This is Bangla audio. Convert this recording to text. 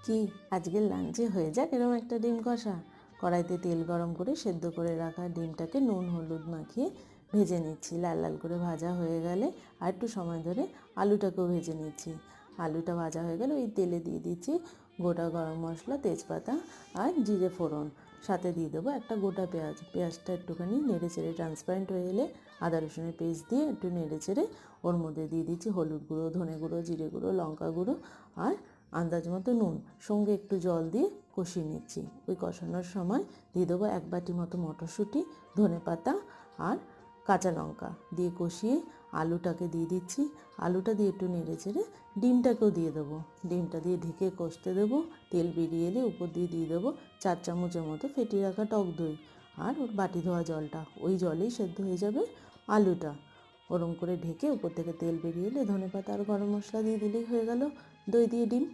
কি আজকের লাঞ্চে হয়ে যাক এরকম একটা ডিম কষা। কড়াইতে তেল গরম করে সেদ্ধ করে রাখা ডিমটাকে নুন হলুদ মাখিয়ে ভেজে নিচ্ছি। লাল লাল করে ভাজা হয়ে গেলে আর একটু সময় ধরে আলুটাকেও ভেজে নিচ্ছি। আলুটা ভাজা হয়ে গেলে ওই তেলে দিয়ে দিচ্ছি গোটা গরম মশলা, তেজপাতা আর জিরে ফোড়ন। সাথে দিয়ে দেবো একটা গোটা পেঁয়াজ। পেঁয়াজটা একটুখানি নেড়ে চেড়ে ট্রান্সপারেন্ট হয়ে এলে আদা রসুনের পেস্ট দিয়ে একটু নেড়ে চেড়ে ওর মধ্যে দিয়ে দিচ্ছি হলুদ গুঁড়ো, ধনে গুঁড়ো, জিরে গুঁড়ো, লঙ্কা গুঁড়ো আর আন্দাজ মতো নুন, সঙ্গে একটু জল দিয়ে কষিয়ে নিচ্ছি। ওই কষানোর সময় দিয়ে দেবো 1 বাটি মতো মটরশুঁটি, ধনে পাতা আর কাঁচা লঙ্কা দিয়ে কষিয়ে আলুটাকে দিয়ে দিচ্ছি। আলুটা দিয়ে একটু নেড়ে চেড়ে ডিমটাকেও দিয়ে দেবো। ডিমটা দিয়ে ঢেকে কষতে দেবো। তেল বেরিয়ে এলে উপর দিয়ে দিয়ে দেবো 4 চামচের মতো ফেটিয়ে রাখা টক দই আর ওর বাটি ধোয়া জলটা। ওই জলেই সেদ্ধ হয়ে যাবে আলুটা। ওরম করে ঢেকে উপর থেকে তেল বেরিয়ে এলে ধনেপাতা আর গরম মশলা দিয়ে দিলেই হয়ে গেল দই দিয়ে ডিম।